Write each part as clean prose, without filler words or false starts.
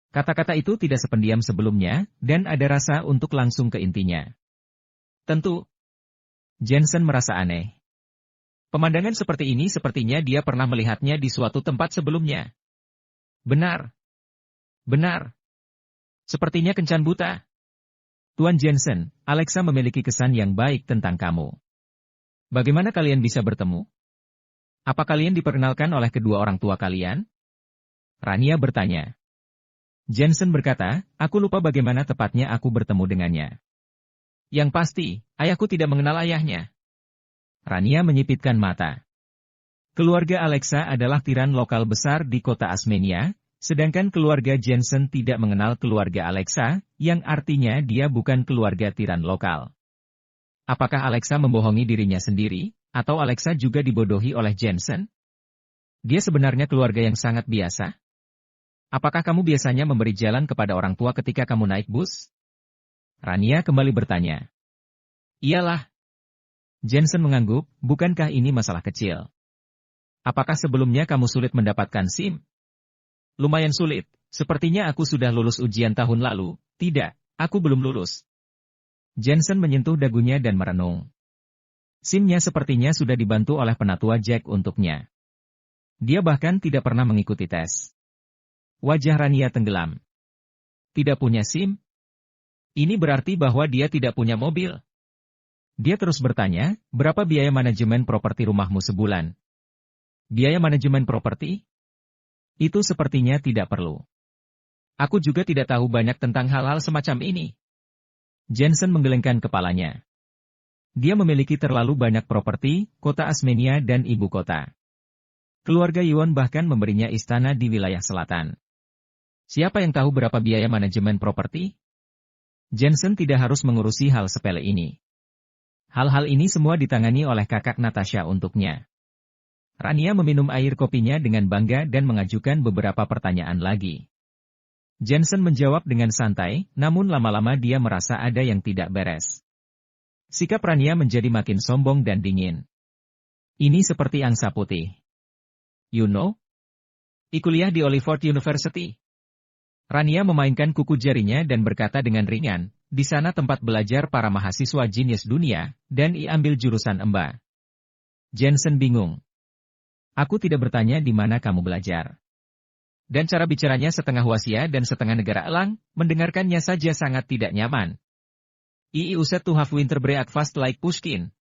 Kata-kata itu tidak sependiam sebelumnya, dan ada rasa untuk langsung ke intinya. Tentu. Jensen merasa aneh. Pemandangan seperti ini sepertinya dia pernah melihatnya di suatu tempat sebelumnya. Benar. Benar. Sepertinya kencan buta. Tuan Jensen, Alexa memiliki kesan yang baik tentang kamu. Bagaimana kalian bisa bertemu? Apa kalian diperkenalkan oleh kedua orang tua kalian? Rania bertanya. Jensen berkata, aku lupa bagaimana tepatnya aku bertemu dengannya. Yang pasti, ayahku tidak mengenal ayahnya. Rania menyipitkan mata. Keluarga Alexa adalah tiran lokal besar di kota Asmenia, sedangkan keluarga Jensen tidak mengenal keluarga Alexa, yang artinya dia bukan keluarga tiran lokal. Apakah Alexa membohongi dirinya sendiri, atau Alexa juga dibodohi oleh Jensen? Dia sebenarnya keluarga yang sangat biasa. Apakah kamu biasanya memberi jalan kepada orang tua ketika kamu naik bus? Rania kembali bertanya. Iyalah. Jensen mengangguk, bukankah ini masalah kecil? Apakah sebelumnya kamu sulit mendapatkan SIM? Lumayan sulit, sepertinya aku sudah lulus ujian tahun lalu. Tidak, aku belum lulus. Jensen menyentuh dagunya dan merenung. SIM-nya sepertinya sudah dibantu oleh penatua Jack untuknya. Dia bahkan tidak pernah mengikuti tes. Wajah Rania tenggelam. Tidak punya SIM? Ini berarti bahwa dia tidak punya mobil. Dia terus bertanya, berapa biaya manajemen properti rumahmu sebulan? Biaya manajemen properti? Itu sepertinya tidak perlu. Aku juga tidak tahu banyak tentang hal-hal semacam ini. Jensen menggelengkan kepalanya. Dia memiliki terlalu banyak properti, kota Asmenia dan ibu kota. Keluarga Yuan bahkan memberinya istana di wilayah selatan. Siapa yang tahu berapa biaya manajemen properti? Jensen tidak harus mengurusi hal sepele ini. Hal-hal ini semua ditangani oleh kakak Natasha untuknya. Rania meminum air kopinya dengan bangga dan mengajukan beberapa pertanyaan lagi. Jensen menjawab dengan santai, namun lama-lama dia merasa ada yang tidak beres. Sikap Rania menjadi makin sombong dan dingin. Ini seperti angsa putih. You know? Kuliah di Oxford University. Rania memainkan kuku jarinya dan berkata dengan ringan, di sana tempat belajar para mahasiswa jenius dunia, dan ambil jurusan Emba. Jensen bingung. Aku tidak bertanya di mana kamu belajar. Dan cara bicaranya setengah wasia dan setengah negara elang, mendengarkannya saja sangat tidak nyaman. Used to have winter breakfast like Pushkin.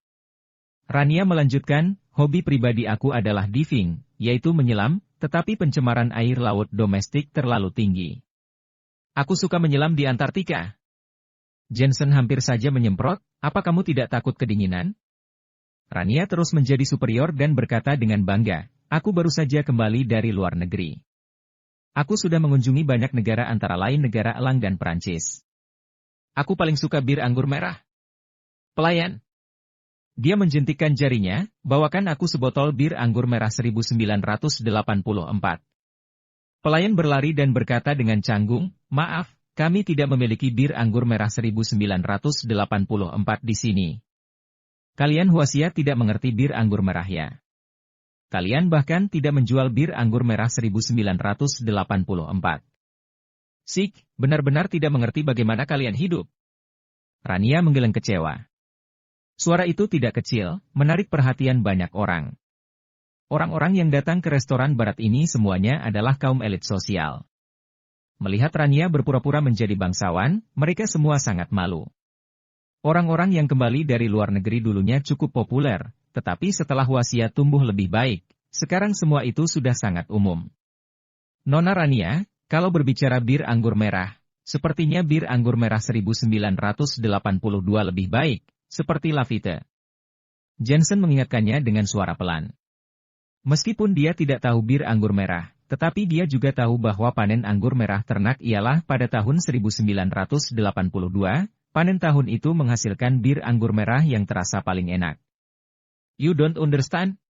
Rania melanjutkan, hobi pribadi aku adalah diving, yaitu menyelam, tetapi pencemaran air laut domestik terlalu tinggi. Aku suka menyelam di Antartika. Jensen hampir saja menyemprot, apa kamu tidak takut kedinginan? Rania terus menjadi superior dan berkata dengan bangga, aku baru saja kembali dari luar negeri. Aku sudah mengunjungi banyak negara antara lain negara elang dan Perancis. Aku paling suka bir anggur merah. Pelayan. Dia menjentikkan jarinya, bawakan aku sebotol bir anggur merah 1984. Pelayan berlari dan berkata dengan canggung, maaf, kami tidak memiliki bir anggur merah 1984 di sini. Kalian huasia tidak mengerti bir anggur merah ya. Kalian bahkan tidak menjual bir anggur merah 1984. Sik, benar-benar tidak mengerti bagaimana kalian hidup. Rania menggeleng kecewa. Suara itu tidak kecil, menarik perhatian banyak orang. Orang-orang yang datang ke restoran barat ini semuanya adalah kaum elit sosial. Melihat Rania berpura-pura menjadi bangsawan, mereka semua sangat malu. Orang-orang yang kembali dari luar negeri dulunya cukup populer, tetapi setelah Wasia tumbuh lebih baik, sekarang semua itu sudah sangat umum. Nona Rania, kalau berbicara bir anggur merah, sepertinya bir anggur merah 1982 lebih baik, seperti Lafite. Jensen mengingatkannya dengan suara pelan. Meskipun dia tidak tahu bir anggur merah, tetapi dia juga tahu bahwa panen anggur merah ternak ialah pada tahun 1982, panen tahun itu menghasilkan bir anggur merah yang terasa paling enak. You don't understand?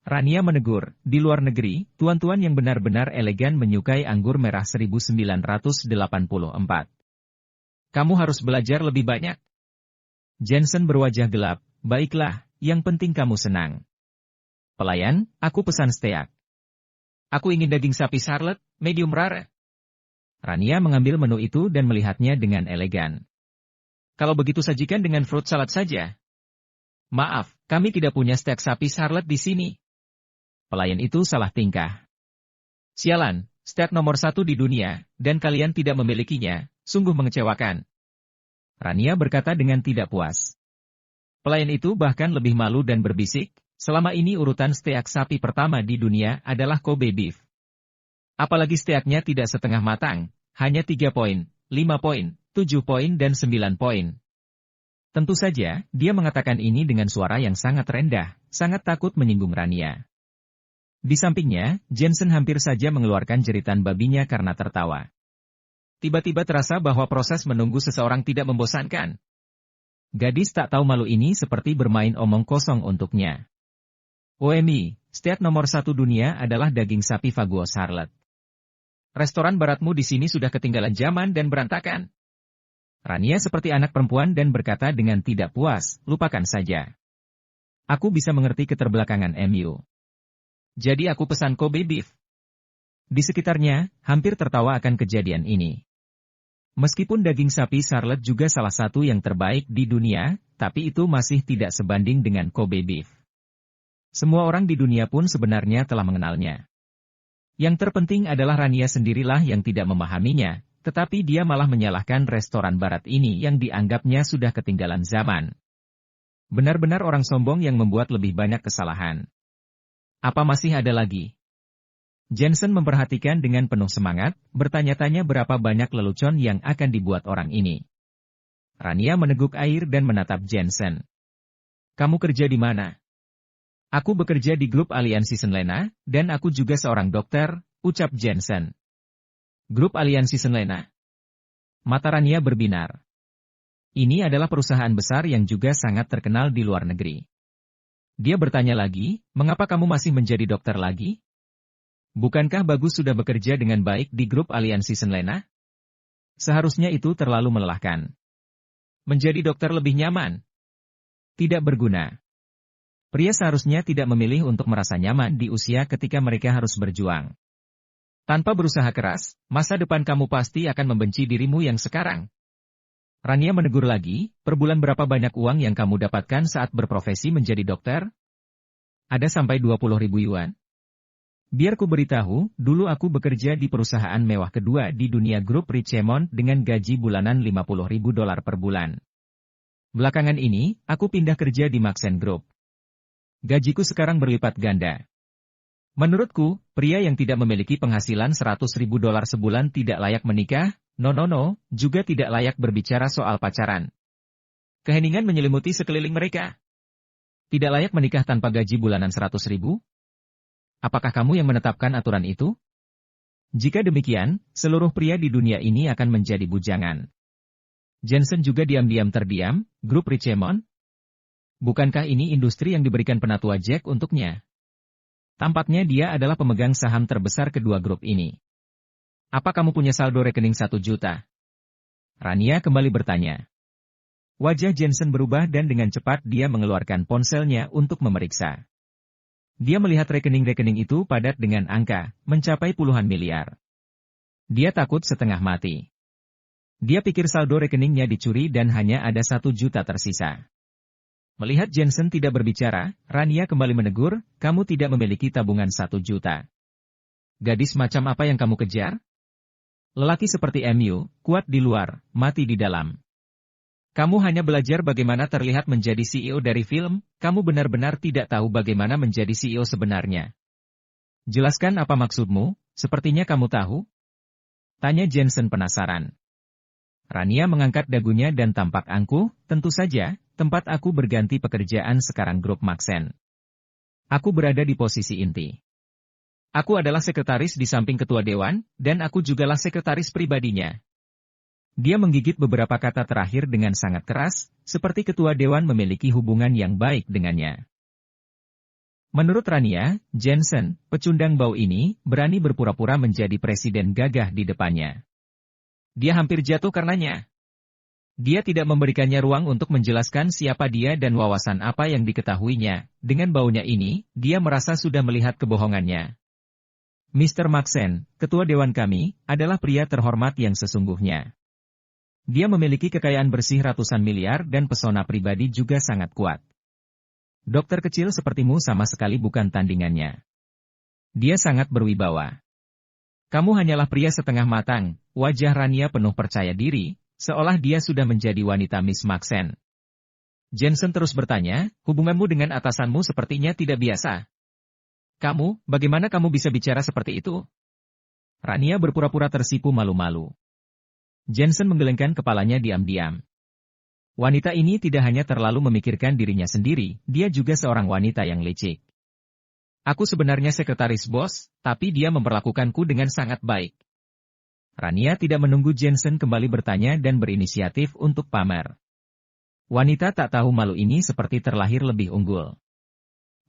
Rania menegur, di luar negeri, tuan-tuan yang benar-benar elegan menyukai anggur merah 1984. Kamu harus belajar lebih banyak. Jensen berwajah gelap, baiklah, yang penting kamu senang. Pelayan, aku pesan steak. Aku ingin daging sapi Charlotte, medium rare. Rania mengambil menu itu dan melihatnya dengan elegan. Kalau begitu sajikan dengan fruit salad saja. Maaf, kami tidak punya steak sapi Charlotte di sini. Pelayan itu salah tingkah. Sialan, steak nomor 1 di dunia, dan kalian tidak memilikinya, sungguh mengecewakan. Rania berkata dengan tidak puas. Pelayan itu bahkan lebih malu dan berbisik, selama ini urutan steak sapi pertama di dunia adalah Kobe beef. Apalagi steaknya tidak setengah matang, hanya 3 poin, 5 poin, 7 poin dan 9 poin. Tentu saja, dia mengatakan ini dengan suara yang sangat rendah, sangat takut menyinggung Rania. Di sampingnya, Jensen hampir saja mengeluarkan jeritan babinya karena tertawa. Tiba-tiba terasa bahwa proses menunggu seseorang tidak membosankan. Gadis tak tahu malu ini seperti bermain omong kosong untuknya. OMI, steak nomor 1 dunia adalah daging sapi Faguo Charlotte. Restoran baratmu di sini sudah ketinggalan zaman dan berantakan. Rania seperti anak perempuan dan berkata dengan tidak puas, lupakan saja. Aku bisa mengerti keterbelakangan MU. Jadi aku pesan Kobe beef. Di sekitarnya, hampir tertawa akan kejadian ini. Meskipun daging sapi Charlotte juga salah satu yang terbaik di dunia, tapi itu masih tidak sebanding dengan Kobe beef. Semua orang di dunia pun sebenarnya telah mengenalnya. Yang terpenting adalah Rania sendirilah yang tidak memahaminya, tetapi dia malah menyalahkan restoran barat ini yang dianggapnya sudah ketinggalan zaman. Benar-benar orang sombong yang membuat lebih banyak kesalahan. Apa masih ada lagi? Jensen memperhatikan dengan penuh semangat, bertanya-tanya berapa banyak lelucon yang akan dibuat orang ini. Rania meneguk air dan menatap Jensen. Kamu kerja di mana? Aku bekerja di grup aliansi Senlena, dan aku juga seorang dokter, ucap Jensen. Grup aliansi Senlena. Mata Rania berbinar. Ini adalah perusahaan besar yang juga sangat terkenal di luar negeri. Dia bertanya lagi, mengapa kamu masih menjadi dokter lagi? Bukankah Bagus sudah bekerja dengan baik di grup aliansi Senlena? Seharusnya itu terlalu melelahkan. Menjadi dokter lebih nyaman. Tidak berguna. Pria seharusnya tidak memilih untuk merasa nyaman di usia ketika mereka harus berjuang. Tanpa berusaha keras, masa depan kamu pasti akan membenci dirimu yang sekarang. Rania menegur lagi, per bulan berapa banyak uang yang kamu dapatkan saat berprofesi menjadi dokter? Ada sampai 20.000 yuan. Biar ku beritahu, dulu aku bekerja di perusahaan mewah kedua di dunia grup Richemont dengan gaji bulanan 50.000 dolar per bulan. Belakangan ini, aku pindah kerja di Maxen Group. Gajiku sekarang berlipat ganda. Menurutku, pria yang tidak memiliki penghasilan 100.000 dolar sebulan tidak layak menikah, no, juga tidak layak berbicara soal pacaran. Keheningan menyelimuti sekeliling mereka. Tidak layak menikah tanpa gaji bulanan 100.000? Apakah kamu yang menetapkan aturan itu? Jika demikian, seluruh pria di dunia ini akan menjadi bujangan. Jensen juga diam-diam terdiam, grup Richemont. Bukankah ini industri yang diberikan penatua Jack untuknya? Tampaknya dia adalah pemegang saham terbesar kedua grup ini. Apa kamu punya saldo rekening 1 juta? Rania kembali bertanya. Wajah Jensen berubah dan dengan cepat dia mengeluarkan ponselnya untuk memeriksa. Dia melihat rekening-rekening itu padat dengan angka, mencapai puluhan miliar. Dia takut setengah mati. Dia pikir saldo rekeningnya dicuri dan hanya ada 1 juta tersisa. Melihat Jensen tidak berbicara, Rania kembali menegur, kamu tidak memiliki tabungan 1 juta. Gadis macam apa yang kamu kejar? Lelaki seperti MU, kuat di luar, mati di dalam. Kamu hanya belajar bagaimana terlihat menjadi CEO dari film, kamu benar-benar tidak tahu bagaimana menjadi CEO sebenarnya. Jelaskan apa maksudmu, sepertinya kamu tahu? Tanya Jensen penasaran. Rania mengangkat dagunya dan tampak angkuh, tentu saja, tempat aku berganti pekerjaan sekarang grup Maxen. Aku berada di posisi inti. Aku adalah sekretaris di samping ketua dewan, dan aku jugalah sekretaris pribadinya. Dia menggigit beberapa kata terakhir dengan sangat keras, seperti ketua dewan memiliki hubungan yang baik dengannya. Menurut Rania, Jensen, pecundang bau ini, berani berpura-pura menjadi presiden gagah di depannya. Dia hampir jatuh karenanya. Dia tidak memberikannya ruang untuk menjelaskan siapa dia dan wawasan apa yang diketahuinya. Dengan baunya ini, dia merasa sudah melihat kebohongannya. Mr. Maxen, ketua dewan kami, adalah pria terhormat yang sesungguhnya. Dia memiliki kekayaan bersih ratusan miliar dan pesona pribadi juga sangat kuat. Dokter kecil sepertimu sama sekali bukan tandingannya. Dia sangat berwibawa. Kamu hanyalah pria setengah matang, wajah Rania penuh percaya diri, seolah dia sudah menjadi wanita Miss Maxen. Jensen terus bertanya, hubunganmu dengan atasanmu sepertinya tidak biasa. Kamu, bagaimana kamu bisa bicara seperti itu? Rania berpura-pura tersipu malu-malu. Jensen menggelengkan kepalanya diam-diam. Wanita ini tidak hanya terlalu memikirkan dirinya sendiri, dia juga seorang wanita yang licik. Aku sebenarnya sekretaris bos, tapi dia memperlakukanku dengan sangat baik. Rania tidak menunggu Jensen kembali bertanya dan berinisiatif untuk pamer. Wanita tak tahu malu ini seperti terlahir lebih unggul.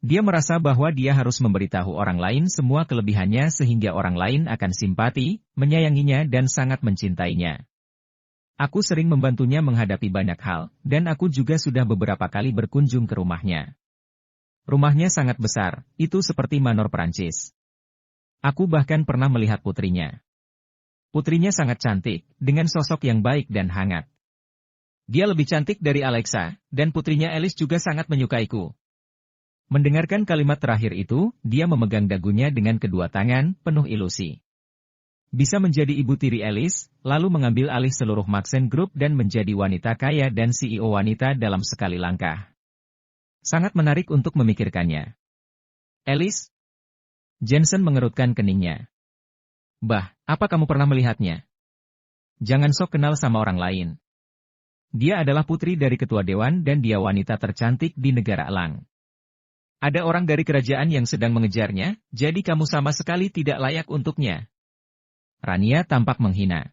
Dia merasa bahwa dia harus memberitahu orang lain semua kelebihannya sehingga orang lain akan simpati, menyayanginya dan sangat mencintainya. Aku sering membantunya menghadapi banyak hal, dan aku juga sudah beberapa kali berkunjung ke rumahnya. Rumahnya sangat besar, itu seperti manor Perancis. Aku bahkan pernah melihat putrinya. Putrinya sangat cantik, dengan sosok yang baik dan hangat. Dia lebih cantik dari Alexa, dan putrinya Alice juga sangat menyukaiku. Mendengarkan kalimat terakhir itu, dia memegang dagunya dengan kedua tangan, penuh ilusi. Bisa menjadi ibu tiri Alice, lalu mengambil alih seluruh Maxen Group dan menjadi wanita kaya dan CEO wanita dalam sekali langkah. Sangat menarik untuk memikirkannya. Alice? Jensen mengerutkan keningnya. Bah, apa kamu pernah melihatnya? Jangan sok kenal sama orang lain. Dia adalah putri dari ketua dewan dan dia wanita tercantik di negara elang. Ada orang dari kerajaan yang sedang mengejarnya, jadi kamu sama sekali tidak layak untuknya. Rania tampak menghina.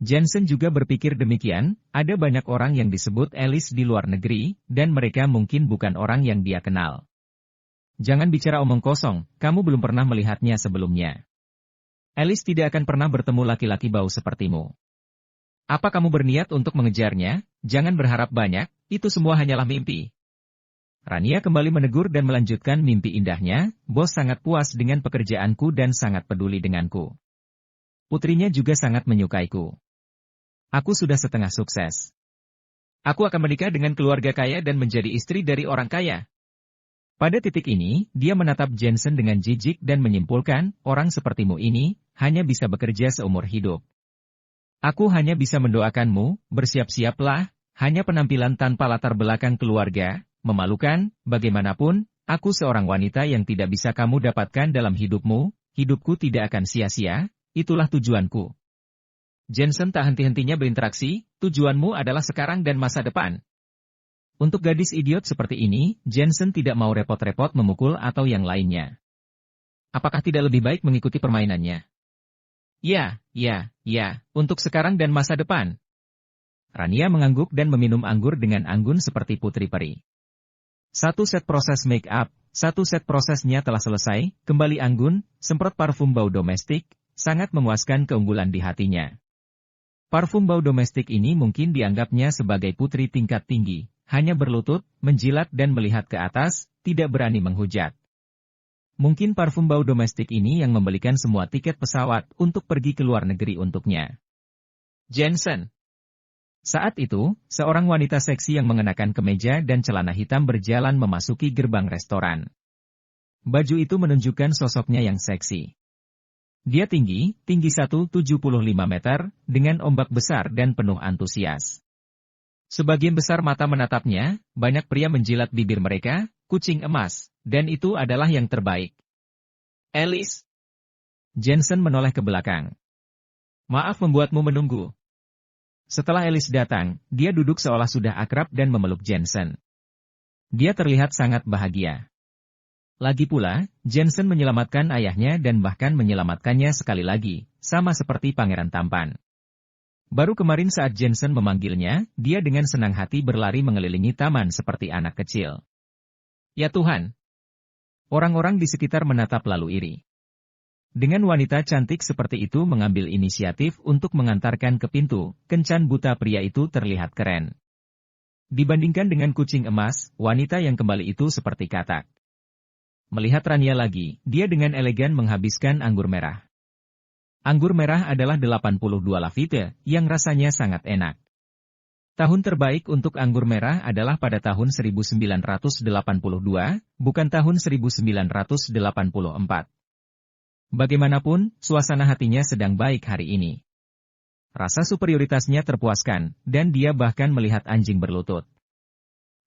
Jensen juga berpikir demikian, ada banyak orang yang disebut Alice di luar negeri, dan mereka mungkin bukan orang yang dia kenal. Jangan bicara omong kosong, kamu belum pernah melihatnya sebelumnya. Alice tidak akan pernah bertemu laki-laki bau sepertimu. Apa kamu berniat untuk mengejarnya? Jangan berharap banyak, itu semua hanyalah mimpi. Rania kembali menegur dan melanjutkan mimpi indahnya, bos sangat puas dengan pekerjaanku dan sangat peduli denganku. Putrinya juga sangat menyukaiku. Aku sudah setengah sukses. Aku akan menikah dengan keluarga kaya dan menjadi istri dari orang kaya. Pada titik ini, dia menatap Jensen dengan jijik dan menyimpulkan, orang sepertimu ini, hanya bisa bekerja seumur hidup. Aku hanya bisa mendoakanmu, bersiap-siaplah, hanya penampilan tanpa latar belakang keluarga, memalukan, bagaimanapun, aku seorang wanita yang tidak bisa kamu dapatkan dalam hidupmu, hidupku tidak akan sia-sia, itulah tujuanku. Jensen tak henti-hentinya berinteraksi, tujuanmu adalah sekarang dan masa depan. Untuk gadis idiot seperti ini, Jensen tidak mau repot-repot memukul atau yang lainnya. Apakah tidak lebih baik mengikuti permainannya? Ya, untuk sekarang dan masa depan. Rania mengangguk dan meminum anggur dengan anggun seperti putri peri. Satu set proses make up, satu set prosesnya telah selesai, kembali anggun, semprot parfum bau domestik, sangat memuaskan keunggulan di hatinya. Parfum bau domestik ini mungkin dianggapnya sebagai putri tingkat tinggi, hanya berlutut, menjilat dan melihat ke atas, tidak berani menghujat. Mungkin parfum bau domestik ini yang membelikan semua tiket pesawat untuk pergi ke luar negeri untuknya. Jensen. Saat itu, seorang wanita seksi yang mengenakan kemeja dan celana hitam berjalan memasuki gerbang restoran. Baju itu menunjukkan sosoknya yang seksi. Dia tinggi 175 meter, dengan ombak besar dan penuh antusias. Sebagian besar mata menatapnya, banyak pria menjilat bibir mereka, kucing emas, dan itu adalah yang terbaik. Alice. Jensen menoleh ke belakang. Maaf membuatmu menunggu. Setelah Alice datang, dia duduk seolah sudah akrab dan memeluk Jensen. Dia terlihat sangat bahagia. Lagi pula, Jensen menyelamatkan ayahnya dan bahkan menyelamatkannya sekali lagi, sama seperti pangeran tampan. Baru kemarin saat Jensen memanggilnya, dia dengan senang hati berlari mengelilingi taman seperti anak kecil. Ya Tuhan! Orang-orang di sekitar menatap lalu iri. Dengan wanita cantik seperti itu mengambil inisiatif untuk mengantarkan ke pintu, kencan buta pria itu terlihat keren. Dibandingkan dengan kucing emas, wanita yang kembali itu seperti katak. Melihat Rania lagi, dia dengan elegan menghabiskan anggur merah. Anggur merah adalah 82 Lafite, yang rasanya sangat enak. Tahun terbaik untuk anggur merah adalah pada tahun 1982, bukan tahun 1984. Bagaimanapun, suasana hatinya sedang baik hari ini. Rasa superioritasnya terpuaskan, dan dia bahkan melihat anjing berlutut.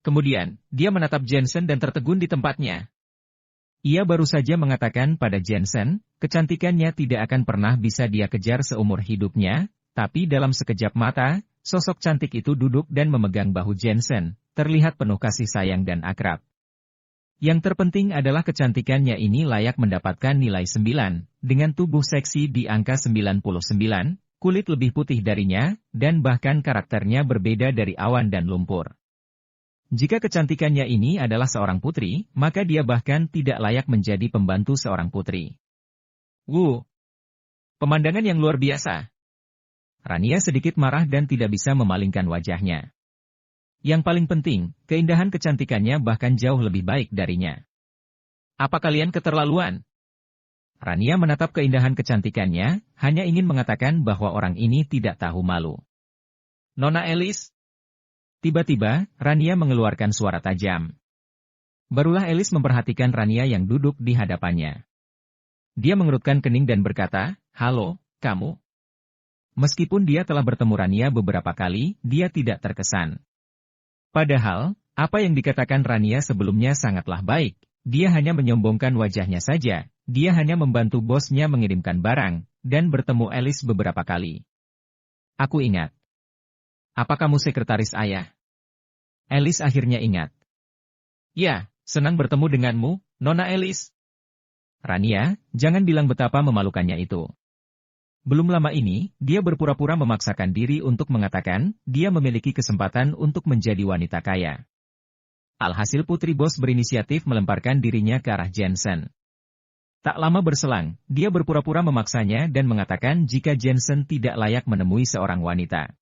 Kemudian, dia menatap Jensen dan tertegun di tempatnya. Ia baru saja mengatakan pada Jensen, kecantikannya tidak akan pernah bisa dia kejar seumur hidupnya, tapi dalam sekejap mata, sosok cantik itu duduk dan memegang bahu Jensen, terlihat penuh kasih sayang dan akrab. Yang terpenting adalah kecantikannya ini layak mendapatkan nilai 9, dengan tubuh seksi di angka 99, kulit lebih putih darinya, dan bahkan karakternya berbeda dari awan dan lumpur. Jika kecantikannya ini adalah seorang putri, maka dia bahkan tidak layak menjadi pembantu seorang putri. Pemandangan yang luar biasa. Rania sedikit marah dan tidak bisa memalingkan wajahnya. Yang paling penting, keindahan kecantikannya bahkan jauh lebih baik darinya. Apa kalian keterlaluan? Rania menatap keindahan kecantikannya, hanya ingin mengatakan bahwa orang ini tidak tahu malu. Nona Elis? Tiba-tiba, Rania mengeluarkan suara tajam. Barulah Elis memperhatikan Rania yang duduk di hadapannya. Dia mengerutkan kening dan berkata, "Halo, kamu?" Meskipun dia telah bertemu Rania beberapa kali, dia tidak terkesan. Padahal, apa yang dikatakan Rania sebelumnya sangatlah baik. Dia hanya menyombongkan wajahnya saja, dia hanya membantu bosnya mengirimkan barang, dan bertemu Elis beberapa kali. Aku ingat. Apa kamu sekretaris ayah? Elis akhirnya ingat. Ya, senang bertemu denganmu, Nona Elis. Rania, jangan bilang betapa memalukannya itu. Belum lama ini, dia berpura-pura memaksakan diri untuk mengatakan, dia memiliki kesempatan untuk menjadi wanita kaya. Alhasil putri bos berinisiatif melemparkan dirinya ke arah Jensen. Tak lama berselang, dia berpura-pura memaksanya dan mengatakan jika Jensen tidak layak menemui seorang wanita.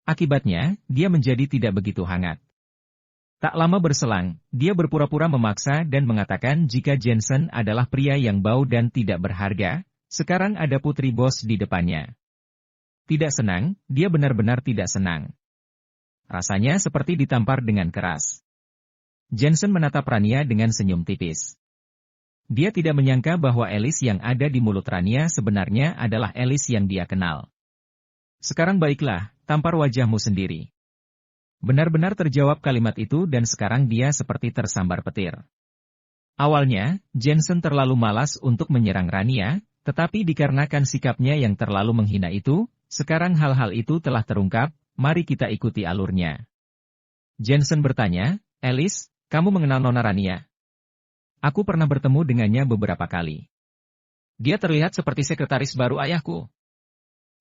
Akibatnya, dia menjadi tidak begitu hangat. Tak lama berselang, dia berpura-pura memaksa dan mengatakan jika Jensen adalah pria yang bau dan tidak berharga, sekarang ada putri bos di depannya. Tidak senang, dia benar-benar tidak senang. Rasanya seperti ditampar dengan keras. Jensen menatap Rania dengan senyum tipis. Dia tidak menyangka bahwa Elis yang ada di mulut Rania sebenarnya adalah Elis yang dia kenal. Sekarang baiklah, tampar wajahmu sendiri. Benar-benar terjawab kalimat itu dan sekarang dia seperti tersambar petir. Awalnya, Jensen terlalu malas untuk menyerang Rania, tetapi dikarenakan sikapnya yang terlalu menghina itu, sekarang hal-hal itu telah terungkap, mari kita ikuti alurnya. Jensen bertanya, Elis, kamu mengenal Nona Rania? Aku pernah bertemu dengannya beberapa kali. Dia terlihat seperti sekretaris baru ayahku.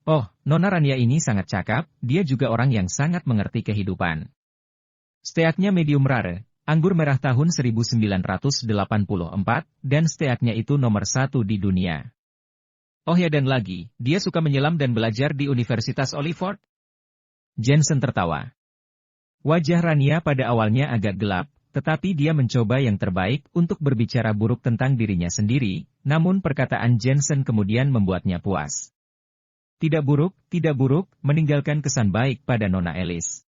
Oh, Nona Rania ini sangat cakap, dia juga orang yang sangat mengerti kehidupan. Steaknya medium rare, anggur merah tahun 1984, dan steaknya itu nomor 1 di dunia. Oh ya dan lagi, dia suka menyelam dan belajar di Universitas Oxford. Jensen tertawa. Wajah Rania pada awalnya agak gelap, tetapi dia mencoba yang terbaik untuk berbicara buruk tentang dirinya sendiri, namun perkataan Jensen kemudian membuatnya puas. Tidak buruk, meninggalkan kesan baik pada Nona Elis.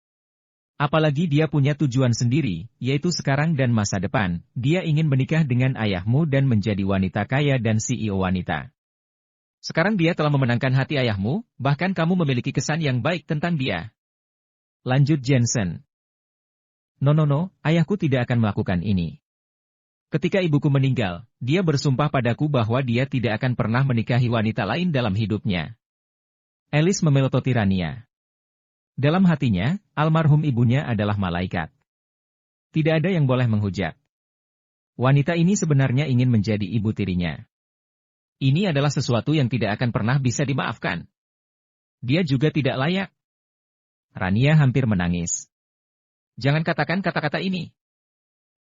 Apalagi dia punya tujuan sendiri, yaitu sekarang dan masa depan, dia ingin menikah dengan ayahmu dan menjadi wanita kaya dan CEO wanita. Sekarang dia telah memenangkan hati ayahmu, bahkan kamu memiliki kesan yang baik tentang dia. Lanjut Jensen. No, ayahku tidak akan melakukan ini. Ketika ibuku meninggal, dia bersumpah padaku bahwa dia tidak akan pernah menikahi wanita lain dalam hidupnya. Elis memelototi Rania. Dalam hatinya, almarhum ibunya adalah malaikat. Tidak ada yang boleh menghujat. Wanita ini sebenarnya ingin menjadi ibu tirinya. Ini adalah sesuatu yang tidak akan pernah bisa dimaafkan. Dia juga tidak layak. Rania hampir menangis. Jangan katakan kata-kata ini.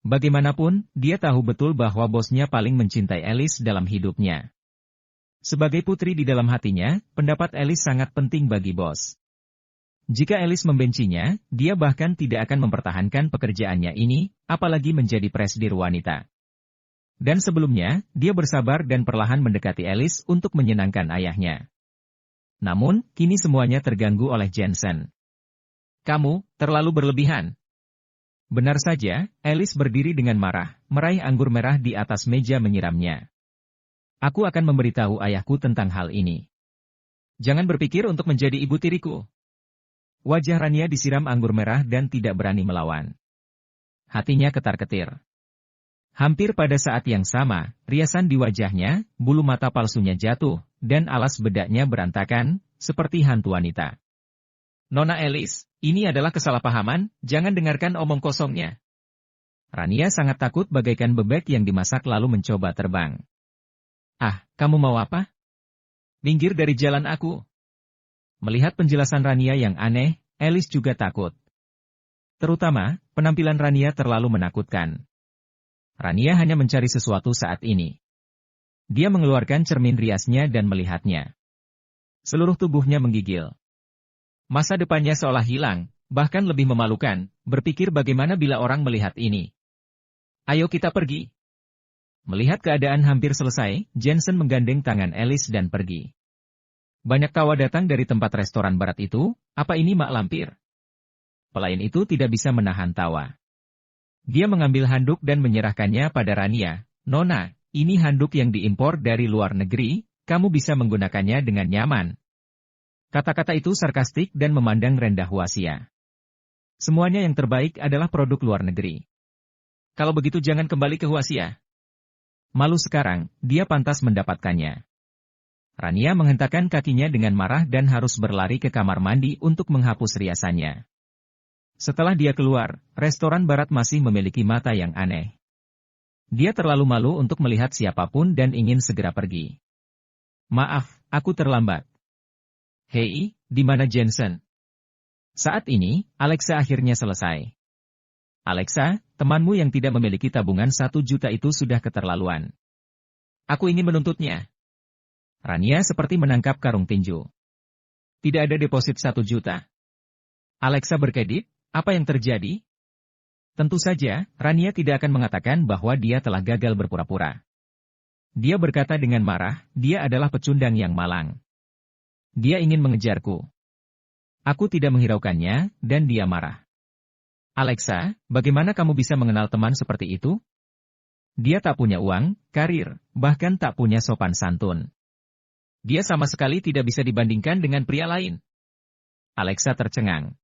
Bagaimanapun, dia tahu betul bahwa bosnya paling mencintai Elis dalam hidupnya. Sebagai putri di dalam hatinya, pendapat Elis sangat penting bagi bos. Jika Elis membencinya, dia bahkan tidak akan mempertahankan pekerjaannya ini, apalagi menjadi presidir wanita. Dan sebelumnya, dia bersabar dan perlahan mendekati Alice untuk menyenangkan ayahnya. Namun, kini semuanya terganggu oleh Jensen. Kamu, terlalu berlebihan. Benar saja, Alice berdiri dengan marah, meraih anggur merah di atas meja menyiramnya. Aku akan memberitahu ayahku tentang hal ini. Jangan berpikir untuk menjadi ibu tiriku. Wajah Rania disiram anggur merah dan tidak berani melawan. Hatinya ketar-ketir. Hampir pada saat yang sama, riasan di wajahnya, bulu mata palsunya jatuh, dan alas bedaknya berantakan, seperti hantu wanita. Nona Alice, ini adalah kesalahpahaman, jangan dengarkan omong kosongnya. Rania sangat takut bagaikan bebek yang dimasak lalu mencoba terbang. Ah, kamu mau apa? Minggir dari jalan aku. Melihat penjelasan Rania yang aneh, Alice juga takut. Terutama, penampilan Rania terlalu menakutkan. Rania hanya mencari sesuatu saat ini. Dia mengeluarkan cermin riasnya dan melihatnya. Seluruh tubuhnya menggigil. Masa depannya seolah hilang, bahkan lebih memalukan, berpikir bagaimana bila orang melihat ini. Ayo kita pergi. Melihat keadaan hampir selesai, Jensen menggandeng tangan Alice dan pergi. Banyak tawa datang dari tempat restoran barat itu, apa ini mak lampir? Pelayan itu tidak bisa menahan tawa. Dia mengambil handuk dan menyerahkannya pada Rania. Nona, ini handuk yang diimpor dari luar negeri, kamu bisa menggunakannya dengan nyaman. Kata-kata itu sarkastik dan memandang rendah Huaxia. Semuanya yang terbaik adalah produk luar negeri. Kalau begitu jangan kembali ke Huaxia. Malu sekarang, dia pantas mendapatkannya. Rania menghentakkan kakinya dengan marah dan harus berlari ke kamar mandi untuk menghapus riasannya. Setelah dia keluar, restoran barat masih memiliki mata yang aneh. Dia terlalu malu untuk melihat siapapun dan ingin segera pergi. Maaf, aku terlambat. Hei, di mana Jensen? Saat ini, Alexa akhirnya selesai. Alexa, temanmu yang tidak memiliki tabungan 1 juta itu sudah keterlaluan. Aku ingin menuntutnya. Rania seperti menangkap karung tinju. Tidak ada deposit 1 juta. Alexa berkedip. Apa yang terjadi? Tentu saja, Rania tidak akan mengatakan bahwa dia telah gagal berpura-pura. Dia berkata dengan marah, dia adalah pecundang yang malang. Dia ingin mengejarku. Aku tidak menghiraukannya, dan dia marah. Alexa, bagaimana kamu bisa mengenal teman seperti itu? Dia tak punya uang, karir, bahkan tak punya sopan santun. Dia sama sekali tidak bisa dibandingkan dengan pria lain. Alexa tercengang.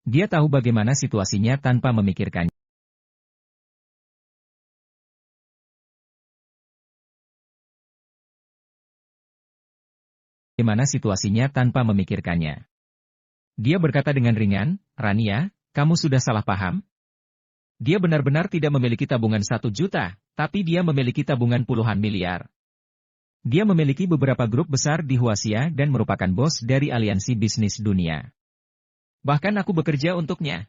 Dia tahu bagaimana situasinya tanpa memikirkannya. Dia berkata dengan ringan, Rania, kamu sudah salah paham? Dia benar-benar tidak memiliki tabungan 1 juta, tapi dia memiliki tabungan puluhan miliar. Dia memiliki beberapa grup besar di Huaxia dan merupakan bos dari aliansi bisnis dunia. Bahkan aku bekerja untuknya.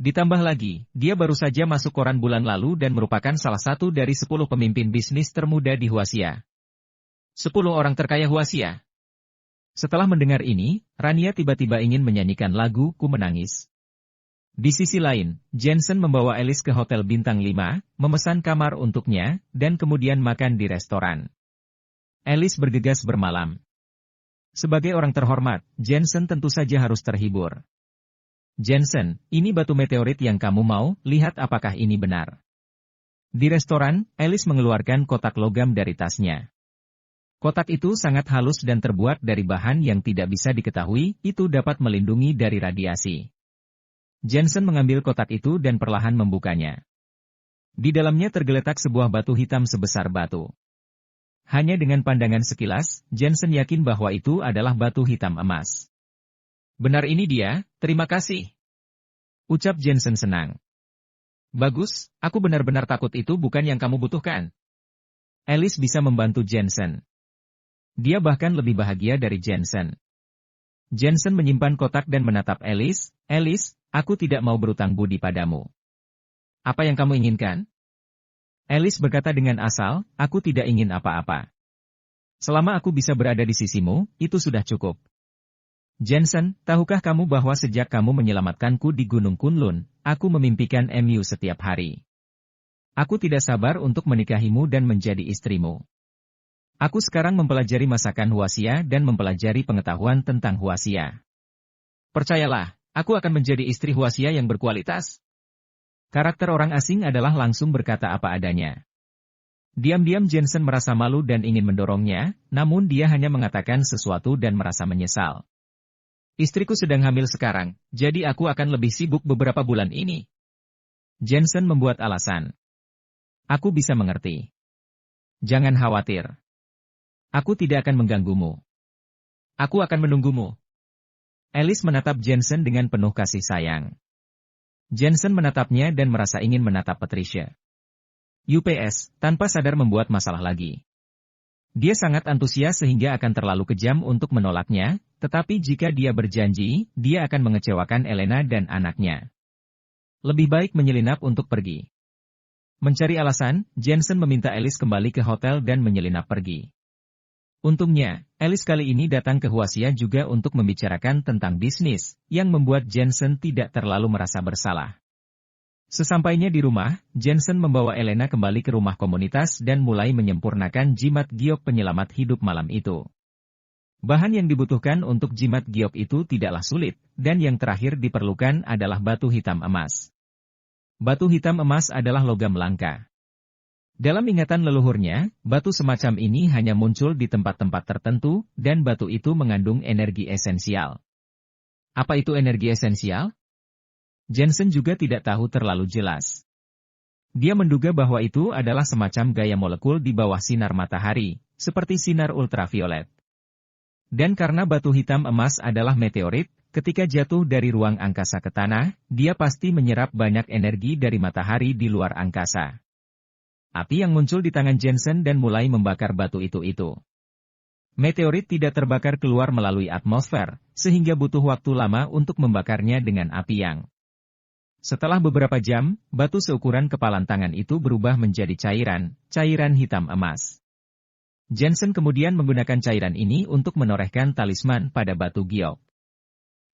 Ditambah lagi, dia baru saja masuk koran bulan lalu dan merupakan salah satu dari 10 pemimpin bisnis termuda di Huaxia. 10 orang terkaya Huaxia. Setelah mendengar ini, Rania tiba-tiba ingin menyanyikan lagu Ku Menangis. Di sisi lain, Jensen membawa Alice ke hotel bintang 5, memesan kamar untuknya, dan kemudian makan di restoran. Alice bergegas bermalam. Sebagai orang terhormat, Jensen tentu saja harus terhibur. Jensen, ini batu meteorit yang kamu mau, lihat apakah ini benar. Di restoran, Alice mengeluarkan kotak logam dari tasnya. Kotak itu sangat halus dan terbuat dari bahan yang tidak bisa diketahui, itu dapat melindungi dari radiasi. Jensen mengambil kotak itu dan perlahan membukanya. Di dalamnya tergeletak sebuah batu hitam sebesar batu. Hanya dengan pandangan sekilas, Jensen yakin bahwa itu adalah batu hitam emas. Benar ini dia, terima kasih. Ucap Jensen senang. Bagus, aku benar-benar takut itu bukan yang kamu butuhkan. Alice bisa membantu Jensen. Dia bahkan lebih bahagia dari Jensen. Jensen menyimpan kotak dan menatap Alice, Alice, aku tidak mau berutang budi padamu. Apa yang kamu inginkan? Alice berkata dengan asal, aku tidak ingin apa-apa. Selama aku bisa berada di sisimu, itu sudah cukup. Jensen, tahukah kamu bahwa sejak kamu menyelamatkanku di Gunung Kunlun, aku memimpikan MU setiap hari. Aku tidak sabar untuk menikahimu dan menjadi istrimu. Aku sekarang mempelajari masakan Huaxia dan mempelajari pengetahuan tentang Huaxia. Percayalah, aku akan menjadi istri Huaxia yang berkualitas. Karakter orang asing adalah langsung berkata apa adanya. Diam-diam Jensen merasa malu dan ingin mendorongnya, namun dia hanya mengatakan sesuatu dan merasa menyesal. Istriku sedang hamil sekarang, jadi aku akan lebih sibuk beberapa bulan ini. Jensen membuat alasan. Aku bisa mengerti. Jangan khawatir. Aku tidak akan mengganggumu. Aku akan menunggumu. Alice menatap Jensen dengan penuh kasih sayang. Jensen menatapnya dan merasa ingin menatap Patricia. UPS, tanpa sadar membuat masalah lagi. Dia sangat antusias sehingga akan terlalu kejam untuk menolaknya, tetapi jika dia berjanji, dia akan mengecewakan Elena dan anaknya. Lebih baik menyelinap untuk pergi. Mencari alasan, Jensen meminta Alice kembali ke hotel dan menyelinap pergi. Untungnya, Alice kali ini datang ke Huaxia juga untuk membicarakan tentang bisnis, yang membuat Jensen tidak terlalu merasa bersalah. Sesampainya di rumah, Jensen membawa Elena kembali ke rumah komunitas dan mulai menyempurnakan jimat giok penyelamat hidup malam itu. Bahan yang dibutuhkan untuk jimat giok itu tidaklah sulit, dan yang terakhir diperlukan adalah batu hitam emas. Batu hitam emas adalah logam langka. Dalam ingatan leluhurnya, batu semacam ini hanya muncul di tempat-tempat tertentu, dan batu itu mengandung energi esensial. Apa itu energi esensial? Jensen juga tidak tahu terlalu jelas. Dia menduga bahwa itu adalah semacam gaya molekul di bawah sinar matahari, seperti sinar ultraviolet. Dan karena batu hitam emas adalah meteorit, ketika jatuh dari ruang angkasa ke tanah, dia pasti menyerap banyak energi dari matahari di luar angkasa. Api yang muncul di tangan Jensen dan mulai membakar batu itu. Meteorit tidak terbakar keluar melalui atmosfer, sehingga butuh waktu lama untuk membakarnya dengan api yang. Setelah beberapa jam, batu seukuran kepalan tangan itu berubah menjadi cairan hitam emas. Jensen kemudian menggunakan cairan ini untuk menorehkan talisman pada batu giok.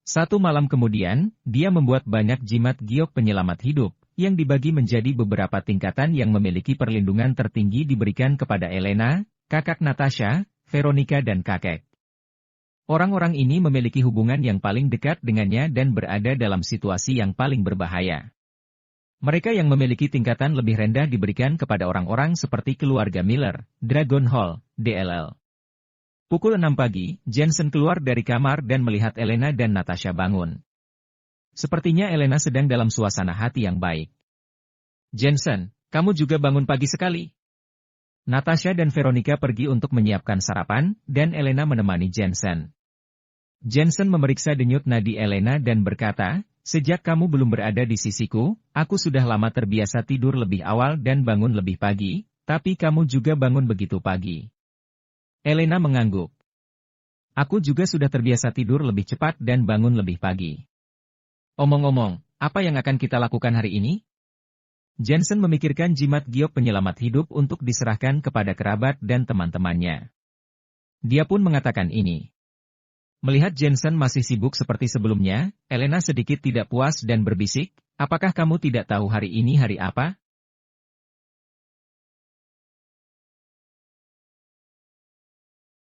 Satu malam kemudian, dia membuat banyak jimat giok penyelamat hidup, yang dibagi menjadi beberapa tingkatan yang memiliki perlindungan tertinggi diberikan kepada Elena, kakak Natasha, Veronica dan kakek. Orang-orang ini memiliki hubungan yang paling dekat dengannya dan berada dalam situasi yang paling berbahaya. Mereka yang memiliki tingkatan lebih rendah diberikan kepada orang-orang seperti keluarga Miller, Dragon Hall, DLL. Pukul 6 pagi, Jensen keluar dari kamar dan melihat Elena dan Natasha bangun. Sepertinya Elena sedang dalam suasana hati yang baik. Jensen, kamu juga bangun pagi sekali. Natasha dan Veronica pergi untuk menyiapkan sarapan, dan Elena menemani Jensen. Jensen memeriksa denyut nadi Elena dan berkata, sejak kamu belum berada di sisiku, aku sudah lama terbiasa tidur lebih awal dan bangun lebih pagi, tapi kamu juga bangun begitu pagi. Elena mengangguk. Aku juga sudah terbiasa tidur lebih cepat dan bangun lebih pagi. Omong-omong, apa yang akan kita lakukan hari ini? Jensen memikirkan jimat giok penyelamat hidup untuk diserahkan kepada kerabat dan teman-temannya. Dia pun mengatakan ini. Melihat Jensen masih sibuk seperti sebelumnya, Elena sedikit tidak puas dan berbisik, apakah kamu tidak tahu hari ini hari apa?